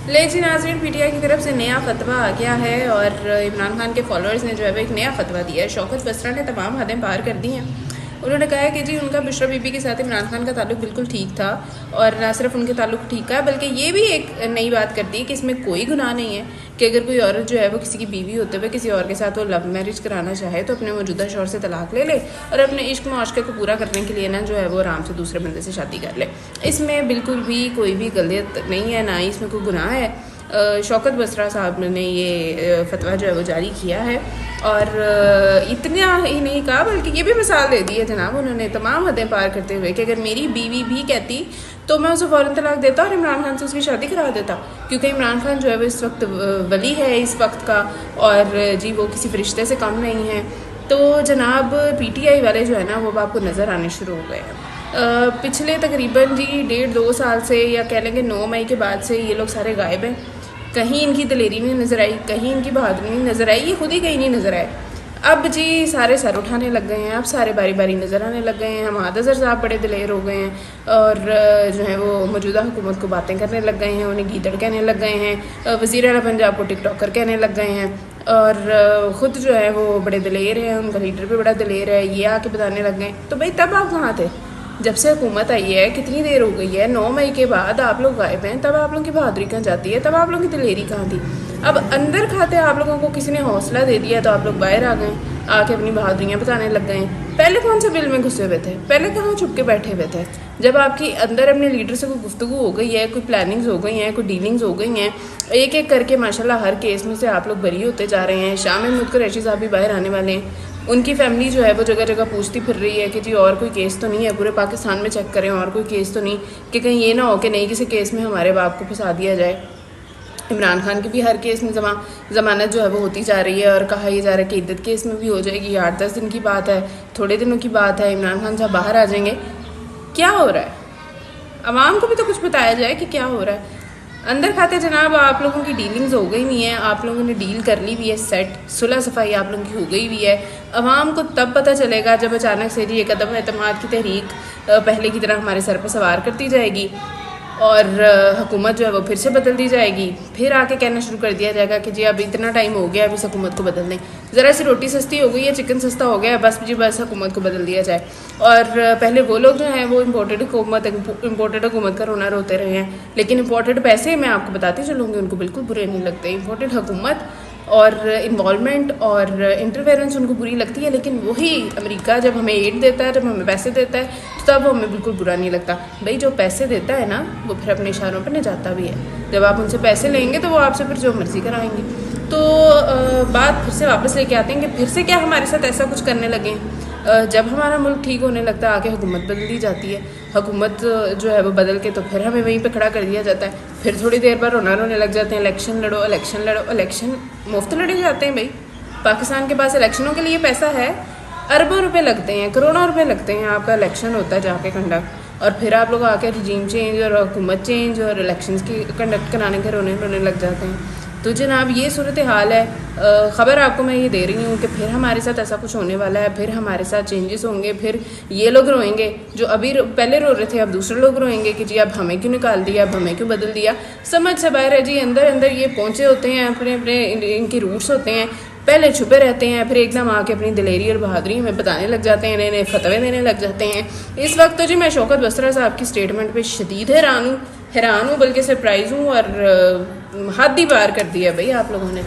ले जी नाज़रीन, पीटीआई की तरफ से नया फतवा आ गया है और इमरान खान के फॉलोअर्स ने जो है वो एक नया फतवा दिया है। शौकत बसरा ने तमाम हदें पार कर दी हैं। उन्होंने कहा है कि जी उनका बुशरा बीबी के साथ इमरान खान का ताल्लुक बिल्कुल ठीक था और ना सिर्फ उनके ताल्लुक ठीक है बल्कि ये भी एक नई बात कर दी है कि इसमें कोई गुनाह नहीं है कि अगर कोई औरत जो है वो किसी की बीवी होते हुए किसी और के साथ वो लव मैरिज कराना चाहे तो अपने मौजूदा शौहर से तलाक ले ले और अपने इश्क मुआशके को पूरा करने के लिए ना जो है वो आराम से दूसरे बंदे से शादी कर ले। इसमें बिल्कुल भी कोई भी गलत नहीं है, ना ही इसमें कोई गुनाह है। शौकत बसरा साहब ने ये फतवा जो है वो जारी किया है और इतना ही नहीं कहा बल्कि ये भी मिसाल दे दी है जनाब उन्होंने तमाम हदें पार करते हुए कि अगर मेरी बीवी भी कहती तो मैं उसे फ़ौरन तलाक देता और इमरान खान से उसकी शादी करा देता, क्योंकि इमरान खान जो है वो इस वक्त वली है इस वक्त का और जी वो किसी फरिश्ते से कम नहीं है। तो जनाब पीटीआई वाले जो है ना वो आपको नज़र आने शुरू हो गए हैं। पिछले तकरीबन जी 1.5-2 साल से या कह लेंगे 9 मई के बाद से ये लोग सारे गायब हैं। कहीं इनकी दलेरी नहीं नज़र आई, कहीं इनकी बहादुरी नहीं नज़र आई, ये खुद ही कहीं नहीं नज़र आए। अब जी सारे सर उठाने लग गए हैं, अब सारे बारी बारी नज़र आने लग गए हैं। हम अज़हर साहब बड़े दिलेर हो गए हैं और जो है वो मौजूदा हुकूमत को बातें करने लग गए हैं, उन्हें गीदड़ कहने लग गए हैं, वज़ीर आला पंजाब को टिकटॉकर कहने लग गए हैं और ख़ुद जो है वो बड़े दिलेर हैं, उनका लीडर भी बड़ा दिलेर है, ये आके बताने लग गए। तो भाई तब आप कहाँ थे जब से हुकूमत आई है? कितनी देर हो गई है? 9 मई के बाद आप लोग गायब हैं, तब आप लोगों की बहादुरी कहाँ जाती है? तब आप लोगों की दिलेरी कहाँ थी? अब अंदर खाते आप लोगों को किसी ने हौसला दे दिया तो आप लोग बाहर आ गए, आके अपनी बहादुरियाँ बताने लग गए। पहले कौन से बिल में घुसे हुए थे? पहले कहाँ छुप के बैठे हुए थे? जब आपकी अंदर अपने लीडर से कोई गुफ्तगू हो गई है, कोई प्लानिंग्स हो गई हैं, कोई डीलिंग्स हो गई हैं, एक एक करके माशाल्लाह हर केस में से आप लोग बरी होते जा रहे हैं। शाह महमूद कुरैशी साहब भी बाहर आने वाले हैं, उनकी फैमिली जो है वो जगह जगह पूछती फिर रही है कि जी और कोई केस तो नहीं है, पूरे पाकिस्तान में चेक करें और कोई केस तो नहीं कि कहीं ये ना हो कि नहीं किसी केस में हमारे बाप को फंसा दिया जाए। इमरान खान की भी हर केस में ज़मानत जो है वो होती जा रही है और कहा यह जा रहा है कि इद्दत केस में भी हो जाएगी। 8-10 दिन की बात है, थोड़े दिनों की बात है, इमरान खान साहब बाहर आ जाएंगे। क्या हो रहा है? आवाम को भी तो कुछ बताया जाए कि क्या हो रहा है। अंदर खाते जनाब आप लोगों की डीलिंग्स हो गई नहीं है, आप लोगों ने डील कर ली हुई है, सेट सुलह सफाई आप लोगों की हो गई हुई है। अवाम को तब पता चलेगा जब अचानक से जी एक कदम एतमाद की तहरीक पहले की तरह हमारे सर पर सवार करती जाएगी और हुकूमत जो है वो फिर से बदल दी जाएगी। फिर आके कहना शुरू कर दिया जाएगा कि जी अब इतना टाइम हो गया, अब इस हुकूमत को बदल दें। ज़रा सी रोटी सस्ती हो गई है, चिकन सस्ता हो गया, बस जी बस हुकूमत को बदल दिया जाए। और पहले वो लोग जो हैं वो इम्पोर्टेड हुकूमत का रोना रोते रहे हैं, लेकिन इम्पोर्टेड पैसे मैं आपको बताती चलूँगी उनको बिल्कुल बुरे नहीं लगते। इम्पोर्टेड हुकूमत और इन्वॉल्वमेंट और इंटरफेरेंस उनको बुरी लगती है, लेकिन वही अमेरिका जब हमें एड देता है, जब हमें पैसे देता है तो तब हमें बिल्कुल बुरा नहीं लगता। भाई जो पैसे देता है ना वो फिर अपने इशारों पर न जाता भी है। जब आप उनसे पैसे लेंगे तो वो आपसे फिर जो मर्ज़ी कराएंगे। तो बात फिर से वापस लेके आते हैं कि फिर से क्या हमारे साथ ऐसा कुछ करने लगे हैं। जब हमारा मुल्क ठीक होने लगता है आके हुकूमत बदल दी जाती है, हुकूमत जो है वो बदल के तो फिर हमें वहीं पे खड़ा कर दिया जाता है। फिर थोड़ी देर बाद रोने लग जाते हैं, इलेक्शन लड़ो इलेक्शन लड़ो। इलेक्शन मुफ्त लड़े जाते हैं भाई। पाकिस्तान के पास इलेक्शनों के लिए पैसा है, अरबों रुपए लगते हैं, करोड़ों रुपए लगते हैं, आपका इलेक्शन होता है जाके कंडक्ट, और फिर आप लोग आके रजीम चेंज और हुकूमत चेंज और इलेक्शंस की कंडक्ट कराने के रोने लग जाते हैं। तो जनाब ये सूरत हाल है। ख़बर आपको मैं ये दे रही हूँ कि फिर हमारे साथ ऐसा कुछ होने वाला है, फिर हमारे साथ चेंजेस होंगे, फिर ये लोग रोएंगे जो अभी पहले रो रहे थे, अब दूसरे लोग रोएंगे कि जी अब हमें क्यों निकाल दिया, अब हमें क्यों बदल दिया। समझ से बाहर है जी। अंदर अंदर ये पहुँचे होते हैं, अपने अपने इनके रूट्स होते हैं, पहले छुपे रहते हैं, फिर एकदम आके अपनी दिलेरी और बहादुरी हमें बताने लग जाते हैं, नए नए फतवे देने लग जाते हैं। इस वक्त तो जी मैं शौकत बसरा साहब की स्टेटमेंट पे शदीद हैरान हूँ बल्कि सरप्राइज़ हूँ और हद ही पार कर दिया भाई आप लोगों ने।